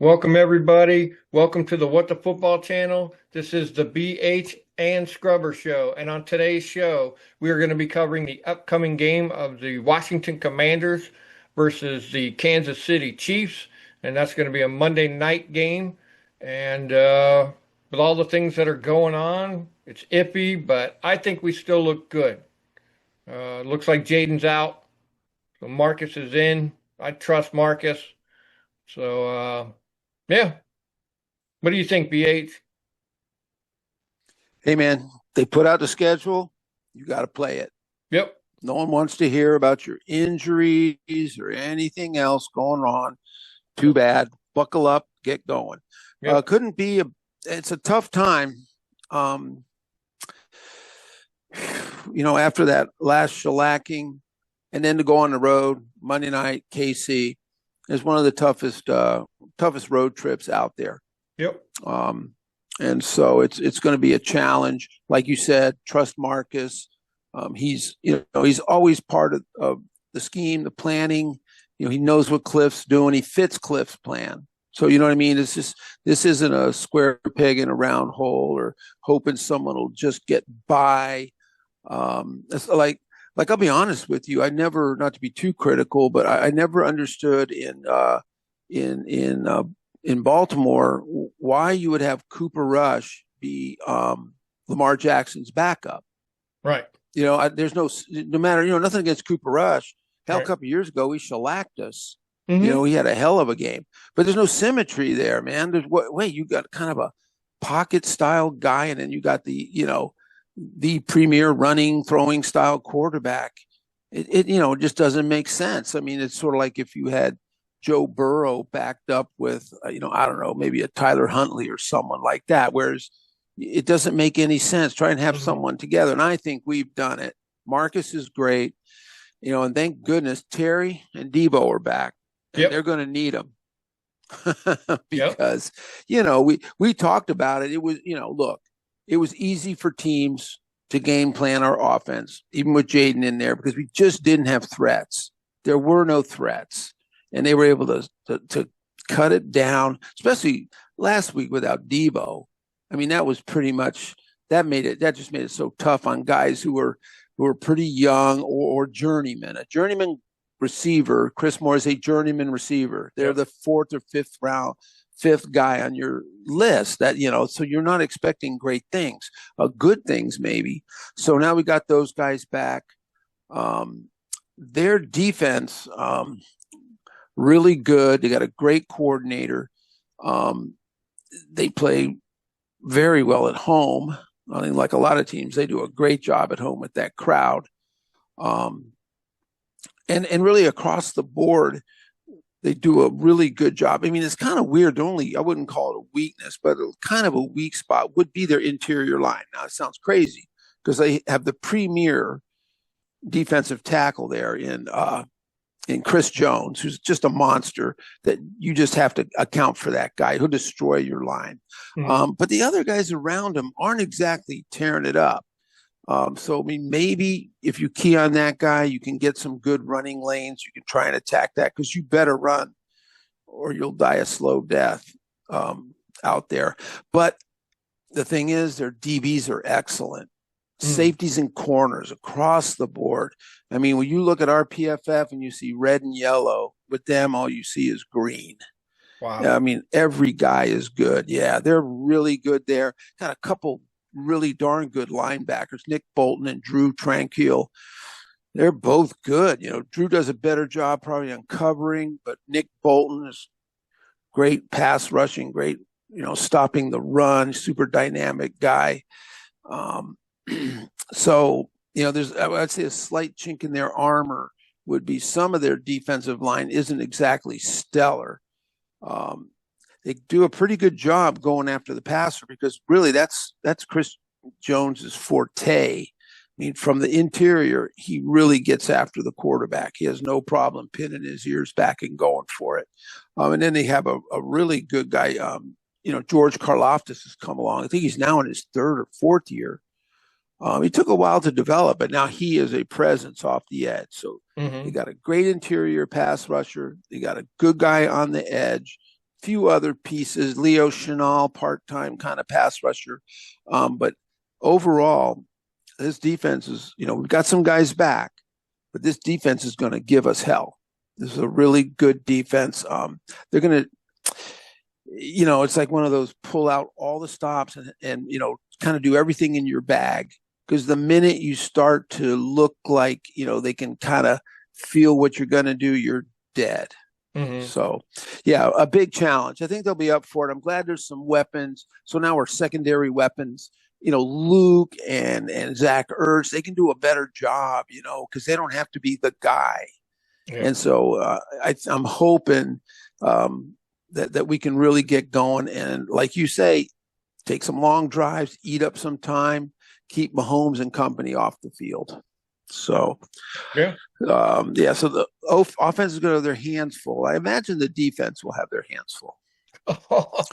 Welcome, everybody. Welcome to the What the Football channel. This is the BH and Scrubber Show. And on today's show, we are going to be covering the upcoming game of the Washington Commanders versus the Kansas City Chiefs. And that's going to be a Monday night game. And with all the things that are going on, it's iffy, but I think we still look good. Looks like Jaden's out, so Marcus is in. I trust Marcus. So, yeah. What do you think, BH? Hey man, they put out the schedule. You got to play it. Yep. No one wants to hear about your injuries or anything else going on. Too bad. Buckle up, get going. Yep. Couldn't be it's a tough time. Um, After that last shellacking and then to go on the road, Monday night, KC is one of the toughest road trips out there. Yep. And so it's going to be a challenge. Like you said, trust Marcus. He's always part of the scheme, the planning. He knows what Cliff's doing. He fits Cliff's plan. So you know what I mean? This isn't a square peg in a round hole or hoping someone will just get by. It's like I'll be honest with you. I never, not to be too critical, but I never understood in Baltimore why you would have Cooper Rush be Lamar Jackson's backup. Right. There's no matter, nothing against Cooper Rush. Hell, Right. a couple of years ago, he shellacked us. Mm-hmm. He had a hell of a game, but there's no symmetry there, man. You got kind of a pocket style guy, and then you got the premier running, throwing style quarterback. It just doesn't make sense. I mean, it's sort of like if you had Joe Burrow backed up with, I don't know, maybe a Tyler Huntley or someone like that, whereas it doesn't make any sense. Try and have Mm-hmm. someone together. And I think we've done it. Marcus is great, and thank goodness Terry and Debo are back, and Yep. they're going to need them Yep. because, we talked about it. It was, look, it was easy for teams to game plan our offense, even with Jaden in there, because we just didn't have threats. There were no threats. And they were able to cut it down, especially last week without Debo. I mean, that was pretty much that just made it so tough on guys who were pretty young or journeymen. A journeyman receiver, Chris Moore is a journeyman receiver. They're Yep. the fourth or fifth guy on your list. So you're not expecting great things, good things maybe. So now we got those guys back. Their defense. Really good. They got a great coordinator. They play very well at home. I mean, like a lot of teams, they do a great job at home with that crowd. And really across the board, they do a really good job. I mean, it's kind of weird. I wouldn't call it a weakness, but kind of a weak spot would be their interior line. Now, it sounds crazy because they have the premier defensive tackle there in Chris Jones, who's just a monster that you just have to account for that guy. He'll destroy your line. Mm-hmm. But the other guys around him aren't exactly tearing it up. So, I mean, maybe if you key on that guy, you can get some good running lanes. You can try and attack that because you better run or you'll die a slow death out there. But the thing is, their DBs are excellent. Safeties and corners across the board. I mean, when you look at our PFF and you see red and yellow, with them, all you see is green. Wow. I mean, every guy is good. Yeah, they're really good there. Got a couple really darn good linebackers, Nick Bolton and Drew Tranquil. They're both good. Drew does a better job probably on covering, but Nick Bolton is great pass rushing, great, stopping the run, super dynamic guy. So, I'd say a slight chink in their armor would be some of their defensive line isn't exactly stellar. They do a pretty good job going after the passer because really that's Chris Jones's forte. I mean, from the interior, he really gets after the quarterback. He has no problem pinning his ears back and going for it. And then they have a really good guy. George Karlaftis has come along. I think he's now in his third or fourth year. He took a while to develop, but now he is a presence off the edge. So Mm-hmm. they got a great interior pass rusher. They got a good guy on the edge. few other pieces. Leo Chenal, part-time kind of pass rusher. But overall, this defense is, we've got some guys back, but this defense is going to give us hell. This is a really good defense. They're going to, it's like one of those pull out all the stops and kind of do everything in your bag. Because the minute you start to look like, they can kind of feel what you're going to do, you're dead. Mm-hmm. So, yeah, a big challenge. I think they'll be up for it. I'm glad there's some weapons. So now we're secondary weapons. Luke and Zach Ertz, they can do a better job, because they don't have to be the guy. Yeah. And so I'm hoping that we can really get going. And like you say, take some long drives, eat up some time, keep Mahomes and company off the field. So, yeah. So the offense is going to have their hands full. I imagine the defense will have their hands full.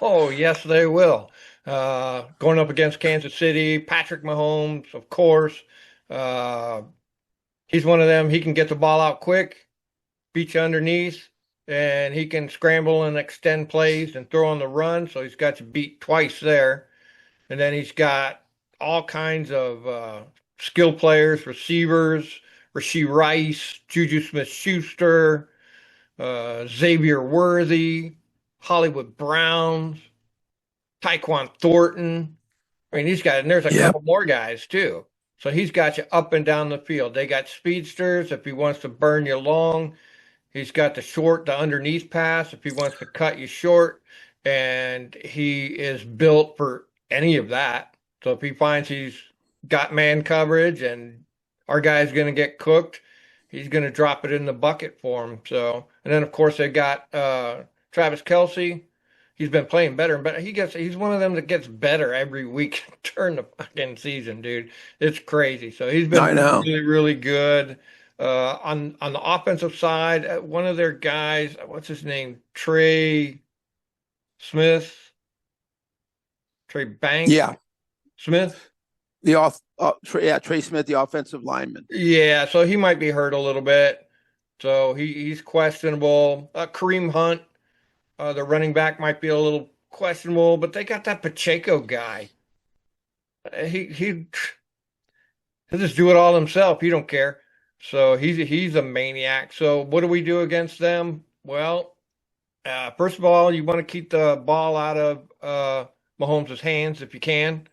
Oh, yes, they will. Going up against Kansas City, Patrick Mahomes, of course. He's one of them. He can get the ball out quick, beat you underneath, and he can scramble and extend plays and throw on the run. So he's got you beat twice there. And then he's got all kinds of skill players, receivers, Rashee Rice, Juju Smith-Schuster, Xavier Worthy, Hollywood Browns, Tyquan Thornton. I mean, he's got, and there's a couple more guys too. So he's got you up and down the field. They got speedsters if he wants to burn you long. He's got the underneath pass if he wants to cut you short. And he is built for any of that. So if he finds he's got man coverage and our guy's going to get cooked, he's going to drop it in the bucket for him. So, and then of course they got Travis Kelce. He's been playing better and better. He's one of them that gets better every week during the fucking season, dude. It's crazy. So he's been really, really good. On the offensive side, one of their guys, what's his name? Trey Banks? Yeah. Smith? Trey Smith, the offensive lineman. Yeah, so he might be hurt a little bit. So he's questionable. Kareem Hunt, the running back, might be a little questionable, but they got that Pacheco guy. He'll just do it all himself. He don't care. So he's a maniac. So what do we do against them? Well, first of all, you want to keep the ball out of Mahomes' hands if you can.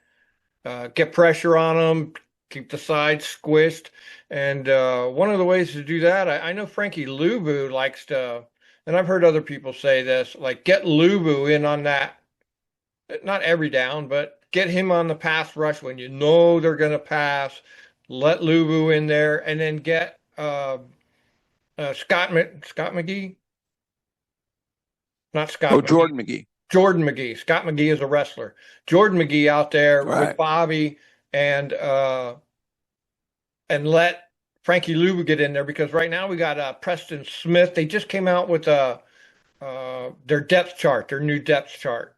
Get pressure on him, keep the sides squished. And one of the ways to do that, I know Frankie Luvu likes to, and I've heard other people say this, like get Luvu in on that, not every down, but get him on the pass rush when you know they're going to pass. Let Luvu in there, and then get Scott McGee. Not Scott. Oh, McGee. Jordan McGee. Jordan McGee. Scott McGee is a wrestler. Jordan McGee out there with Bobby and let Frankie Luvu get in there, because right now we got Preston Smith. They just came out with their depth chart, their new depth chart.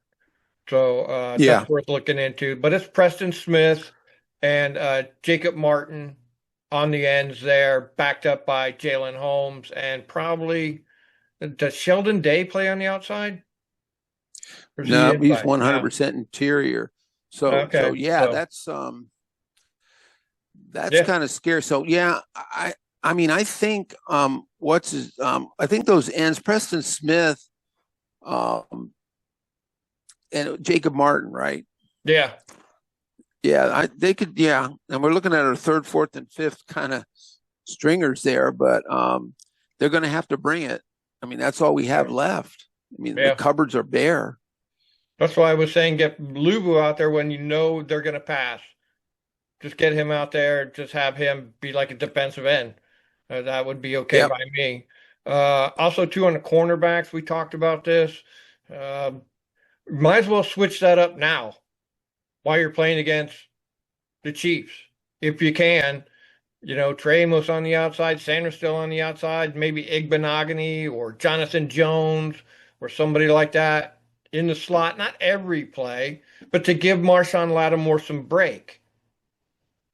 So that's worth looking into. But it's Preston Smith and Jacob Martin on the ends there, backed up by Jalen Holmes, and probably does Sheldon Day play on the outside? No, he's 100% interior. So that's kind of scary. So I mean, I think I think those ends, Preston Smith, and Jacob Martin, right? Yeah. Yeah, they could. Yeah, and we're looking at our third, fourth, and fifth kind of stringers there, but they're going to have to bring it. I mean, that's all we have left. I mean, the cupboards are bare. That's why I was saying get Luvu out there when you know they're going to pass. Just get him out there. Just have him be like a defensive end. That would be okay by me. Also, too, on the cornerbacks, we talked about this. Might as well switch that up now while you're playing against the Chiefs. If you can, Trey Amos on the outside, Sanders still on the outside, maybe Igbenogany or Jonathan Jones or somebody like that in the slot. Not every play, but to give Marshawn Lattimore some break.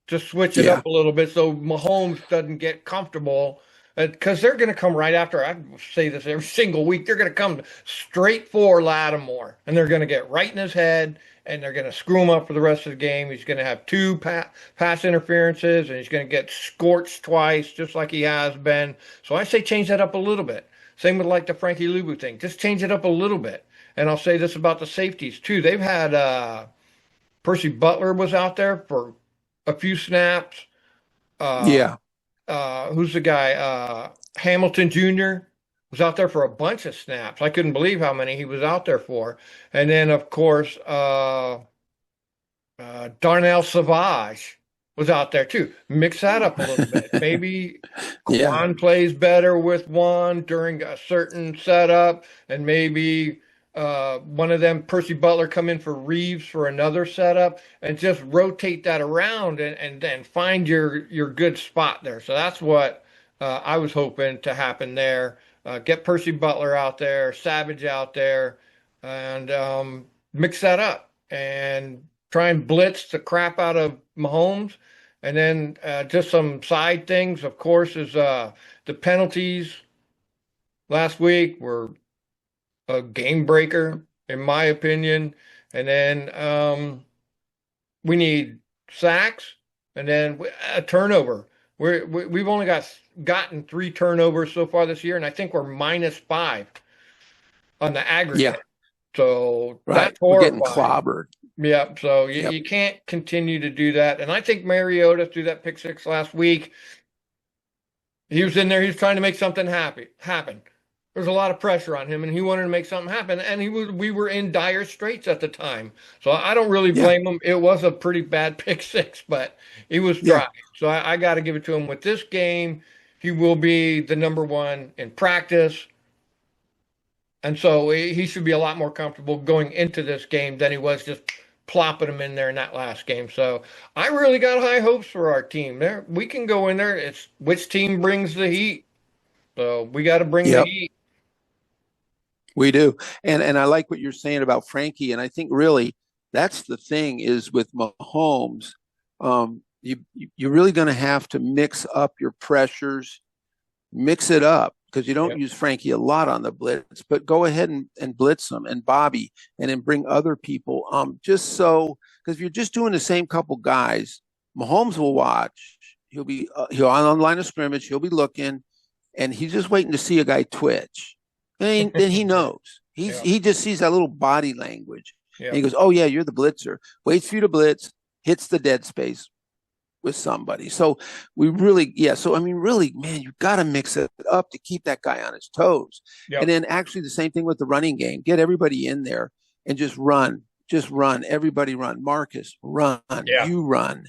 Just switch it up a little bit so Mahomes doesn't get comfortable because they're going to come right after. I say this every single week. They're going to come straight for Lattimore, and they're going to get right in his head, and they're going to screw him up for the rest of the game. He's going to have two pass interferences, and he's going to get scorched twice, just like he has been. So I say change that up a little bit. Same with like the Frankie Luvu thing. Just change it up a little bit. And I'll say this about the safeties too. They've had Percy Butler was out there for a few snaps. Uh, Yeah. who's the guy? Hamilton Jr. was out there for a bunch of snaps. I couldn't believe how many he was out there for. And then, of course, Darnell Savage was out there too. Mix that up a little bit. Maybe Yeah. Quan plays better with one during a certain setup, and maybe one of them, Percy Butler, come in for Reeves for another setup, and just rotate that around and then find your good spot there. So that's what I was hoping to happen there. Get Percy Butler out there, Savage out there, and mix that up and try and blitz the crap out of Mahomes. And then just some side things, of course, is the penalties last week were a game breaker, in my opinion. And then we need sacks and then a turnover. We've only gotten 3 turnovers so far this year, and I think we're -5 on the Yeah. aggregate. So Right. that's We're getting horrifying. clobbered. Yep. So Yep. you can't continue to do that. And I think Mariota threw that pick six last week. He was in there. He was trying to make something happen. There's a lot of pressure on him, and he wanted to make something happen. And we were in dire straits at the time. So I don't really Yeah. blame him. It was a pretty bad pick six, but he was Yeah. trying. So I got to give it to him with this game. He will be the number one in practice. And so he should be a lot more comfortable going into this game than he was just plopping him in there in that last game. So I really got high hopes for our team. There, we can go in there. It's which team brings the heat. So we got to bring the Yep. heat. We do. And I like what you're saying about Frankie. And I think really that's the thing is with Mahomes, you're really going to have to mix up your pressures, mix it up because you don't Yep. use Frankie a lot on the blitz, but go ahead and blitz them and Bobby and then bring other people. Just so because if you're just doing the same couple guys, Mahomes will watch. He'll on the line of scrimmage. He'll be looking, and he's just waiting to see a guy twitch. And then he knows. Yeah. He just sees that little body language, and Yeah. he goes, "Oh yeah, you're the blitzer." Waits for you to blitz, hits the dead space with somebody. So we really, yeah. So I mean, really, man, you got to mix it up to keep that guy on his toes. And Yep. then actually the same thing with the running game. Get everybody in there and just run. Just run. Everybody run. Marcus, run. Yeah. You run.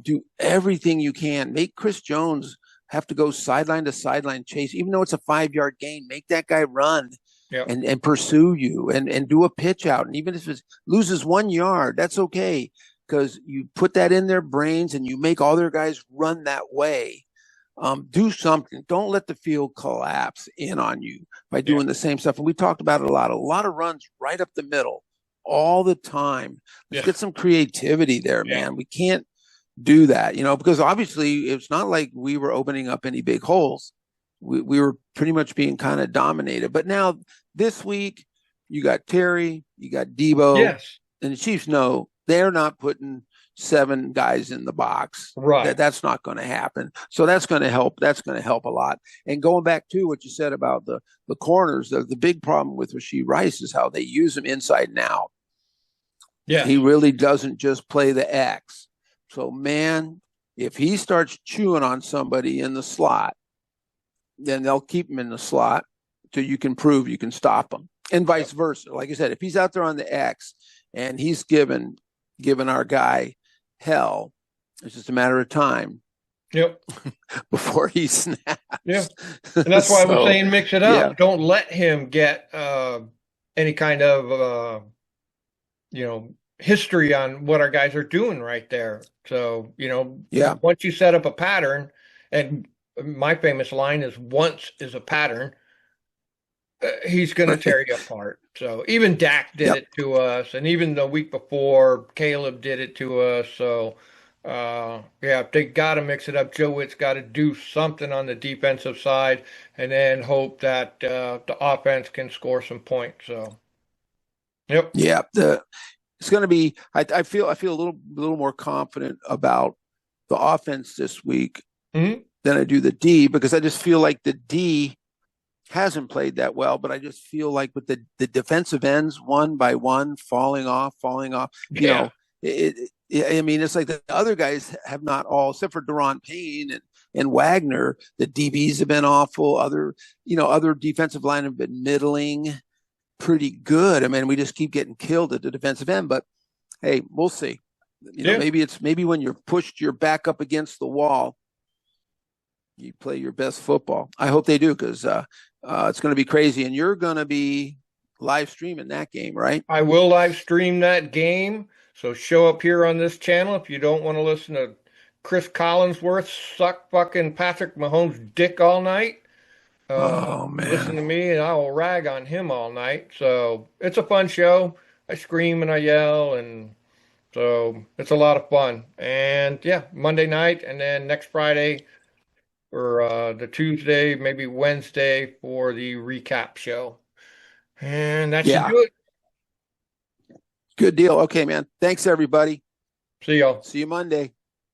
Do everything you can. Make Chris Jones have to go sideline to sideline chase, even though it's a 5-yard gain. Make that guy run Yep. and pursue you and do a pitch out. And even if it loses 1 yard, that's okay because you put that in their brains and you make all their guys run that way. Do something. Don't let the field collapse in on you by Yeah. doing the same stuff. And we talked about it a lot. A lot of runs right up the middle all the time. Let's Yeah. get some creativity there, Yeah. man. We can't do that, because obviously it's not like we were opening up any big holes. We were pretty much being kind of dominated. But now this week, you got Terry, you got Debo, Yes. and the Chiefs know they're not putting 7 guys in the box. Right. That's not going to happen. So that's going to help. That's going to help a lot. And going back to what you said about the corners, the big problem with Rashee Rice is how they use him inside and out. Yes. He really doesn't just play the X. So, man, if he starts chewing on somebody in the slot, then they'll keep him in the slot till you can prove you can stop him. And vice versa. Like I said, if he's out there on the X and he's giving our guy hell, it's just a matter of time Yep. before he snaps. Yeah. And that's why I was So, saying mix it up. yeah. Don't let him get any kind of history on what our guys are doing right there. So, Yeah. once you set up a pattern, and my famous line is once is a pattern, he's going to tear you apart. So even Dak did Yep. it to us, and even the week before, Caleb did it to us. So Yeah, they got to mix it up. Joe Witt's got to do something on the defensive side, and then hope that the offense can score some points. So, yep. Yeah, it's going to be. I feel a little more confident about the offense this week Hmm. than I do the D, because I just feel like the D hasn't played that well. But I just feel like with the defensive ends one by one falling off. You Yeah. know, I mean, it's like the other guys have not all, except for Deron Payne and Wagner. The DBs have been awful. Other defensive line have been middling, pretty good. I mean, we just keep getting killed at the defensive end. But hey, we'll see. Yeah. Maybe when you're pushed, you're back up against the wall, you play your best football. I hope they do, because it's going to be crazy, and you're going to be live streaming that game, right? I will live stream that game. So show up here on this channel if you don't want to listen to Chris Collinsworth suck fucking Patrick Mahomes' dick all night. Oh Listen man, to me and I will rag on him all night. So it's a fun show. I scream and I yell, and so it's a lot of fun. And yeah, Monday night and then next Friday or the Tuesday, maybe Wednesday for the recap show. And that should yeah, do it. good deal. Okay, man. Thanks everybody. See y'all. See you Monday.